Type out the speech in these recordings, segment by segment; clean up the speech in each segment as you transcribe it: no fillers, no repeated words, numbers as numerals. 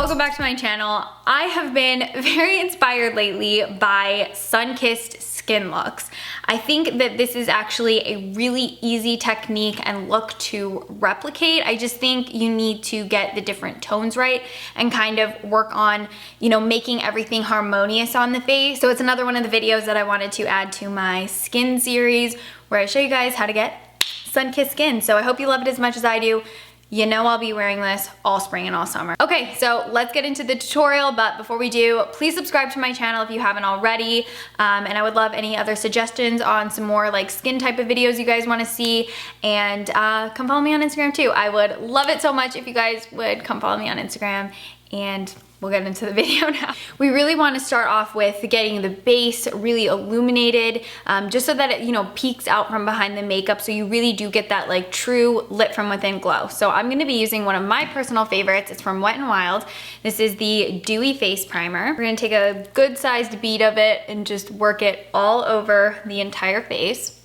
welcome back to my channel. I have been very inspired lately by Sunkissed skin looks. I think that this is actually a really easy technique and look to replicate. I just think you need to get the different tones right and kind of work on, you know, making everything harmonious on the face. So it's another one of the videos that I wanted to add to my skin series where I show you guys how to get sun-kissed skin. So I hope you love it as much as I do. You know I'll be wearing this all spring and all summer. Okay, so let's get into the tutorial, but before we do, please subscribe to my channel if you haven't already, and I would love any other suggestions on some more like skin type of videos you guys wanna see, and come follow me on Instagram too. I would love it so much if you guys would come follow me on Instagram, and we'll get into the video now. We really want to start off with getting the base really illuminated, just so that it, you know, peeks out from behind the makeup, so you really do get that like true lit from within glow. So I'm going to be using one of my personal favorites. It's from Wet n Wild. This is the Dewy Face Primer. We're going to take a good sized bead of it and just work it all over the entire face.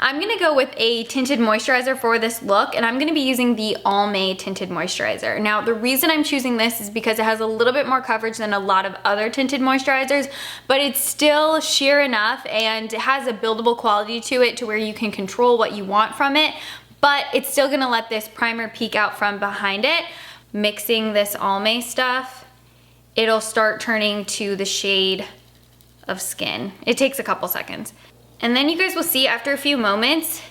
I'm gonna go with a tinted moisturizer for this look, and I'm gonna be using the Almay tinted moisturizer. Now, the reason I'm choosing this is because it has a little bit more coverage than a lot of other tinted moisturizers, but it's still sheer enough and it has a buildable quality to it to where you can control what you want from it, but it's still gonna let this primer peek out from behind it. Mixing this Almay stuff, it'll start turning to the shade of Skin. It takes a couple seconds. And then you guys will see after a few moments,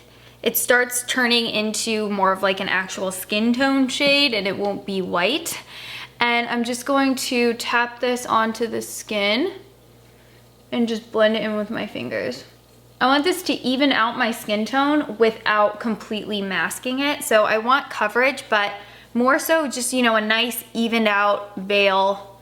it starts turning into more of like an actual skin tone shade, and it won't be white. And I'm just going to tap this onto the skin and just blend it in with my fingers. I want this to even out my skin tone without completely masking it. So I want coverage, but more so just, you know, a nice evened out veil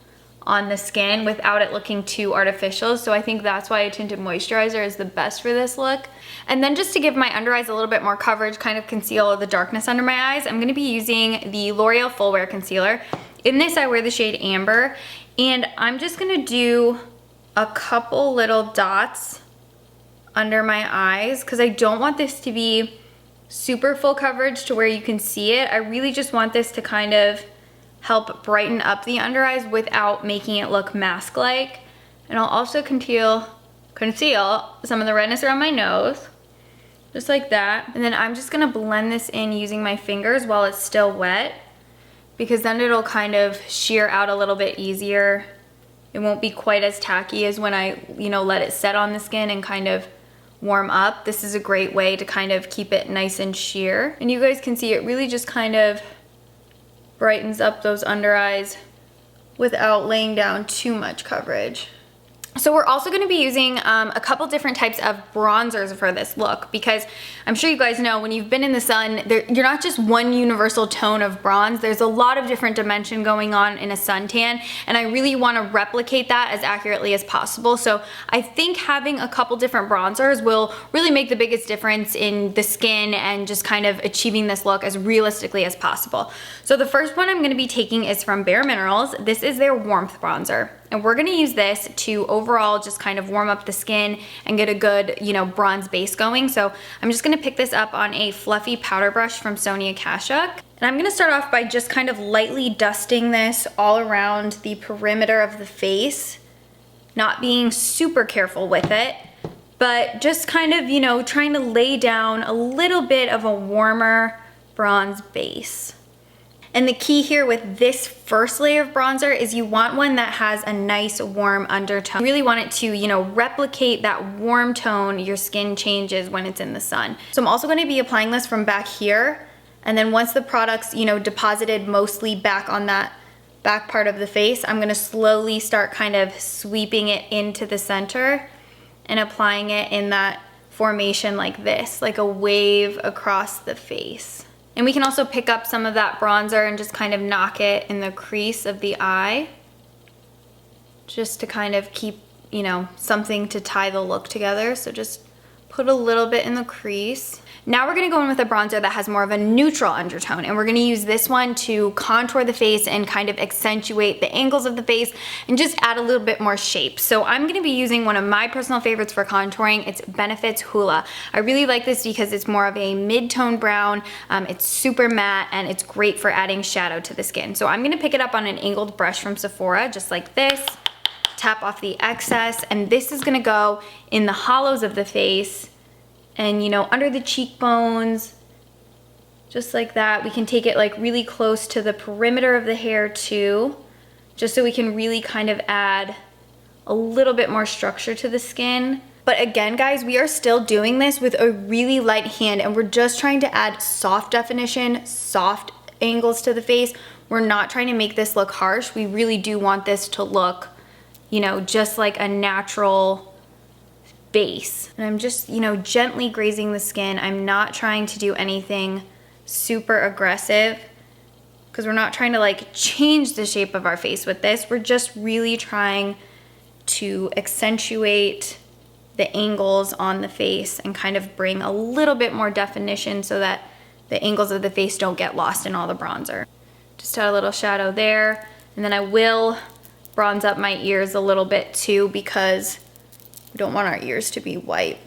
on the skin without it looking too artificial. So I think that's why a tinted moisturizer is the best for this look. And then just to give my under eyes a little bit more coverage, kind of conceal the darkness under my eyes, I'm gonna be using the L'Oreal Full Wear Concealer. In this, I wear the shade Amber, and I'm just gonna do a couple little dots under my eyes because I don't want this to be super full coverage to where you can see it. I really just want this to kind of help brighten up the under eyes without making it look mask-like. And I'll also conceal some of the redness around my nose, just like that. And then I'm just gonna blend this in using my fingers while it's still wet, because then it'll kind of sheer out a little bit easier. It won't be quite as tacky as when I, you know, let it set on the skin and kind of warm up. This is a great way to kind of keep it nice and sheer. And you guys can see it really just kind of brightens up those under eyes without laying down too much coverage. So we're also going to be using a couple different types of bronzers for this look, because I'm sure you guys know when you've been in the sun, you're not just one universal tone of bronze. There's a lot of different dimension going on in a suntan, and I really want to replicate that as accurately as possible. So I think having a couple different bronzers will really make the biggest difference in the skin and just kind of achieving this look as realistically as possible. So the first one I'm going to be taking is from Bare Minerals. This is their Warmth Bronzer. And we're gonna use this to overall just kind of warm up the skin and get a good, you know, bronze base going. So I'm just gonna pick this up on a fluffy powder brush from Sonia Kashuk. And I'm gonna start off by just kind of lightly dusting this all around the perimeter of the face, not being super careful with it, but just kind of, you know, trying to lay down a little bit of a warmer bronze base. And the key here with this first layer of bronzer is you want one that has a nice warm undertone. You really want it to, you know, replicate that warm tone your skin changes when it's in the sun. So I'm also going to be applying this from back here, and then once the product's, you know, deposited mostly back on that back part of the face, I'm going to slowly start kind of sweeping it into the center and applying it in that formation like this, like a wave across the face. And we can also pick up some of that bronzer and just kind of knock it in the crease of the eye, just to kind of keep, you know, something to tie the look together. So just Put a little bit in the crease. Now we're gonna go in with a bronzer that has more of a neutral undertone, and we're gonna use this one to contour the face and kind of accentuate the angles of the face and just add a little bit more shape. So I'm gonna be using one of my personal favorites for contouring. It's Benefit's Hoola. I really like this because it's more of a mid-tone brown, it's super matte, and it's great for adding shadow to the skin. So I'm gonna pick it up on an angled brush from Sephora, just like this, tap off the excess, and this is gonna go in the hollows of the face and, you know, under the cheekbones, just like that. We can take it like really close to the perimeter of the hair too, just so we can really kind of add a little bit more structure to the skin. But again, guys, we are still doing this with a really light hand, and we're just trying to add soft definition, soft angles to the face. We're not trying to make this look harsh. We really do want this to look, you know, just like a natural base. And I'm just, you know, gently grazing the skin. I'm not trying to do anything super aggressive because we're not trying to like change the shape of our face with this. We're just really trying to accentuate the angles on the face and kind of bring a little bit more definition so that the angles of the face don't get lost in all the bronzer. Just add a little shadow there, and then I will bronze up my ears a little bit too because we don't want our ears to be white.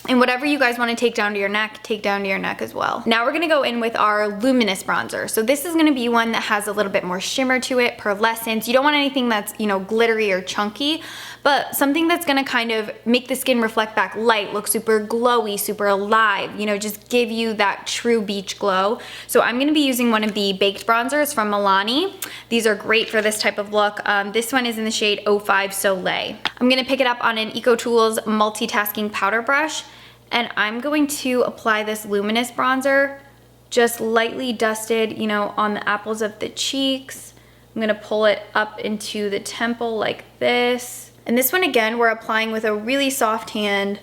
And whatever you guys want to take down to your neck, take down to your neck as well. Now we're gonna go in with our Luminous bronzer. So this is gonna be one that has a little bit more shimmer to it, pearlescence. You don't want anything that's, you know, glittery or chunky, but something that's gonna kind of make the skin reflect back light, look super glowy, super alive, you know, just give you that true beach glow. So I'm gonna be using one of the baked bronzers from Milani. These are great for this type of look. This one is in the shade 05 Soleil. I'm gonna pick it up on an EcoTools multitasking powder brush, and I'm going to apply this Luminous bronzer, just lightly dusted, you know, on the apples of the cheeks. I'm gonna pull it up into the temple like this. And this one, again, we're applying with a really soft hand,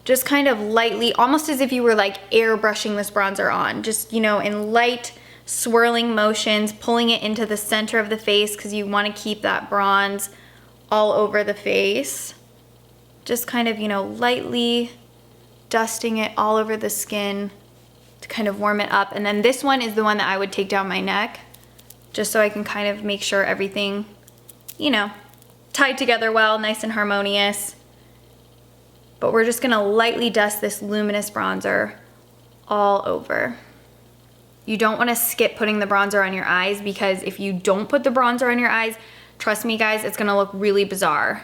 just kind of lightly, almost as if you were like airbrushing this bronzer on, just, you know, in light swirling motions, pulling it into the center of the face because you want to keep that bronze all over the face. Just kind of, you know, lightly dusting it all over the skin to kind of warm it up. And then this one is the one that I would take down my neck, just so I can kind of make sure everything, you know, tied together well, nice and harmonious. But we're just gonna lightly dust this Luminous bronzer all over. You don't wanna skip putting the bronzer on your eyes, because if you don't put the bronzer on your eyes, trust me guys, it's gonna look really bizarre.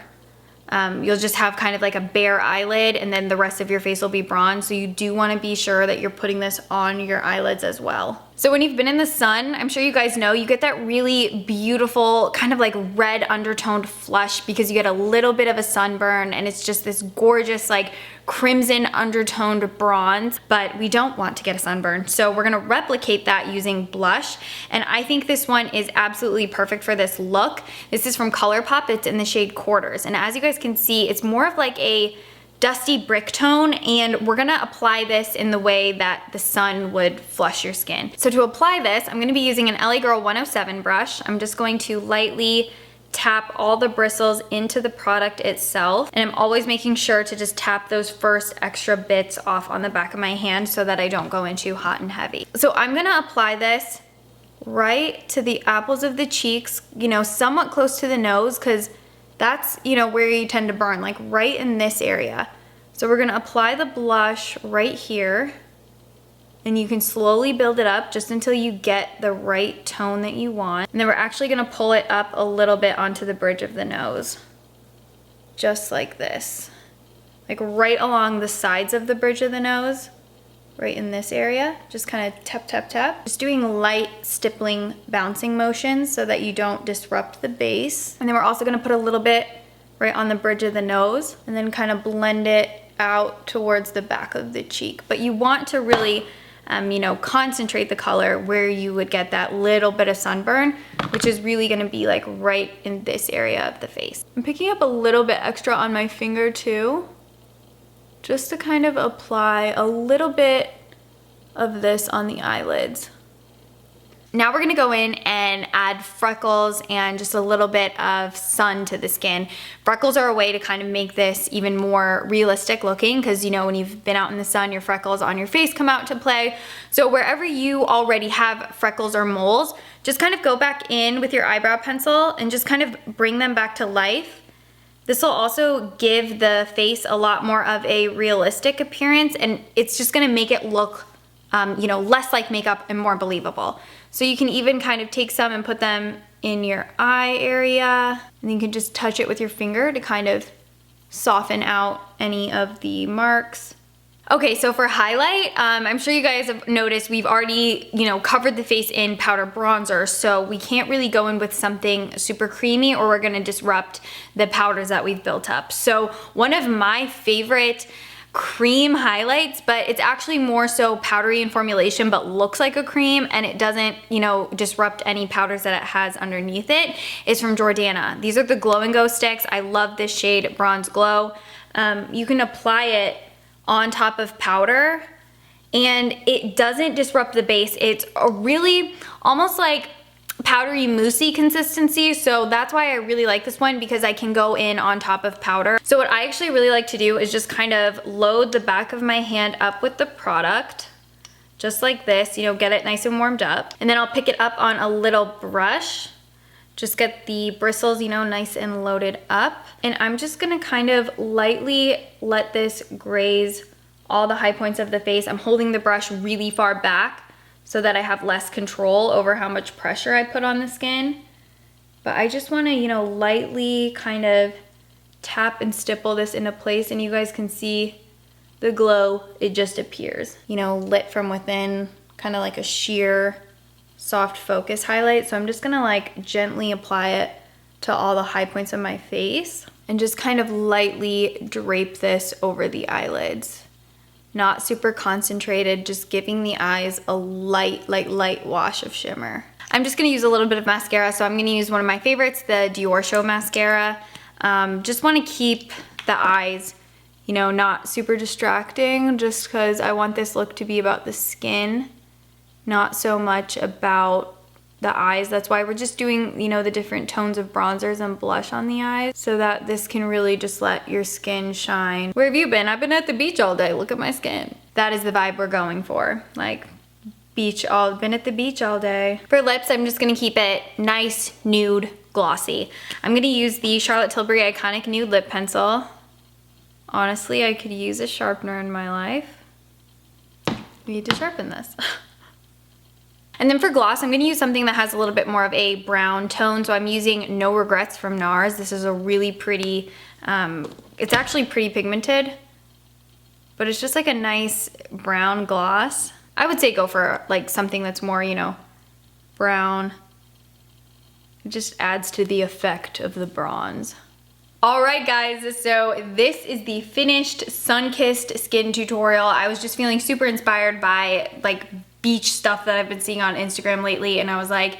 You'll just have kind of like a bare eyelid, and then the rest of your face will be bronze. So you do want to be sure that you're putting this on your eyelids as well. So when you've been in the sun, I'm sure you guys know, you get that really beautiful kind of like red undertoned flush because you get a little bit of a sunburn, and it's just this gorgeous like crimson undertoned bronze. But we don't want to get a sunburn, so we're gonna replicate that using blush. And I think this one is absolutely perfect for this look. This is from ColourPop. It's in the shade Quarters, and as you guys can see, it's more of like a dusty brick tone, and we're gonna apply this in the way that the sun would flush your skin. So to apply this, I'm gonna be using an LA Girl 107 brush. I'm just going to lightly tap all the bristles into the product itself, and I'm always making sure to just tap those first extra bits off on the back of my hand so that I don't go in too hot and heavy. So I'm gonna apply this right to the apples of the cheeks, you know, somewhat close to the nose, because that's, you know, where you tend to burn, like right in this area. So we're gonna apply the blush right here, and you can slowly build it up just until you get the right tone that you want. And then we're actually gonna pull it up a little bit onto the bridge of the nose, just like this. Like right along the sides of the bridge of the nose, right in this area. Just kind of tap, tap, tap. Just doing light stippling bouncing motions so that you don't disrupt the base. And then we're also gonna put a little bit right on the bridge of the nose, and then kind of blend it out towards the back of the cheek. But you want to really, you know, concentrate the color where you would get that little bit of sunburn, which is really gonna be like right in this area of the face. I'm picking up a little bit extra on my finger too, just to kind of apply a little bit of this on the eyelids. Now we're gonna go in and add freckles and just a little bit of sun to the skin. Freckles are a way to kind of make this even more realistic looking, because you know, when you've been out in the sun, your freckles on your face come out to play. So wherever you already have freckles or moles, just kind of go back in with your eyebrow pencil and just kind of bring them back to life. This will also give the face a lot more of a realistic appearance, and it's just gonna make it look you know, less like makeup and more believable. So you can even kind of take some and put them in your eye area, and you can just touch it with your finger to kind of soften out any of the marks. Okay, so for highlight, I'm sure you guys have noticed we've already, you know, covered the face in powder bronzer, so we can't really go in with something super creamy or we're gonna disrupt the powders that we've built up. So one of my favorite cream highlights, but it's actually more so powdery in formulation but looks like a cream, and it doesn't, you know, disrupt any powders that it has underneath it, is from Jordana. These are the Glow and Go sticks. I love this shade, Bronze Glow. You can apply it on top of powder and it doesn't disrupt the base. It's a really almost like powdery moussey consistency, so that's why I really like this one, because I can go in on top of powder. So what I actually really like to do is just kind of load the back of my hand up with the product, just like this, you know, get it nice and warmed up, and then I'll pick it up on a little brush, just get the bristles, you know, nice and loaded up, and I'm just gonna kind of lightly let this graze all the high points of the face. I'm holding the brush really far back so that I have less control over how much pressure I put on the skin. But I just wanna, you know, lightly kind of tap and stipple this into place, and you guys can see the glow, it just appears. You know, lit from within, kind of like a sheer, soft focus highlight. So I'm just gonna like gently apply it to all the high points of my face and just kind of lightly drape this over the eyelids. Not super concentrated, just giving the eyes a light wash of shimmer. I'm just gonna use a little bit of mascara, so I'm gonna use one of my favorites, the Dior Show mascara. Just wanna keep the eyes, you know, not super distracting, just because I want this look to be about the skin, not so much about the eyes. That's why we're just doing, you know, the different tones of bronzers and blush on the eyes, so that this can really just let your skin shine. Where have you been? I've been at the beach all day. Look at my skin. That is the vibe we're going for. Like, been at the beach all day. For lips, I'm just gonna keep it nice, nude, glossy. I'm gonna use the Charlotte Tilbury Iconic Nude Lip Pencil. Honestly, I could use a sharpener in my life. We need to sharpen this. And then for gloss, I'm gonna use something that has a little bit more of a brown tone. So I'm using No Regrets from NARS. This is a really pretty, it's actually pretty pigmented, but it's just like a nice brown gloss. I would say go for like something that's more, you know, brown. It just adds to the effect of the bronze. All right, guys, so this is the finished sun-kissed skin tutorial. I was just feeling super inspired by like beach stuff that I've been seeing on Instagram lately, and I was like,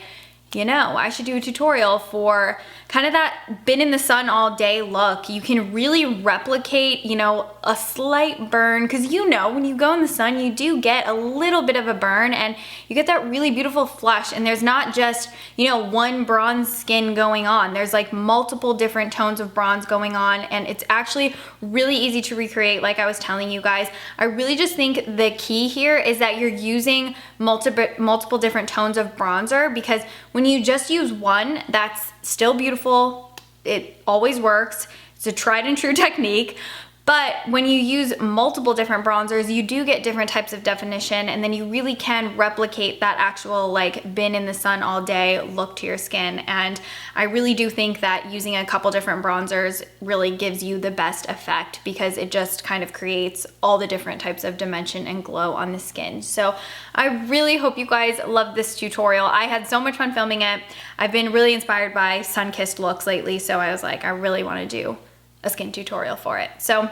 you know, I should do a tutorial for kind of that been in the sun all day look. You can really replicate, you know, a slight burn, because you know, when you go in the sun, you do get a little bit of a burn and you get that really beautiful flush, and there's not just, you know, one bronze skin going on. There's like multiple different tones of bronze going on, and it's actually really easy to recreate, like I was telling you guys. I really just think the key here is that you're using multiple different tones of bronzer, because when you just use one, that's still beautiful. It always works. It's a tried and true technique. But when you use multiple different bronzers, you do get different types of definition, and then you really can replicate that actual like been in the sun all day look to your skin. And I really do think that using a couple different bronzers really gives you the best effect, because it just kind of creates all the different types of dimension and glow on the skin. So I really hope you guys love this tutorial. I had so much fun filming it. I've been really inspired by sun-kissed looks lately, so I was like, I really want to do a skin tutorial for it. So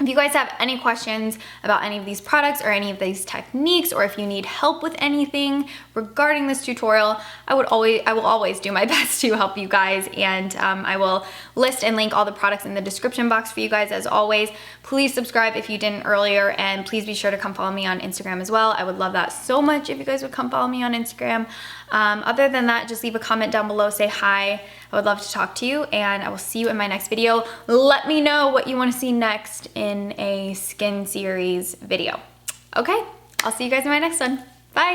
If you guys have any questions about any of these products or any of these techniques, or if you need help with anything regarding this tutorial, I will always do my best to help you guys, and I will list and link all the products in the description box for you guys as always. Please subscribe if you didn't earlier, and please be sure to come follow me on Instagram as well. I would love that so much if you guys would come follow me on Instagram. Other than that, just leave a comment down below, say hi. I would love to talk to you, and I will see you in my next video. Let me know what you want to see next in a skin series video. Okay, I'll see you guys in my next one.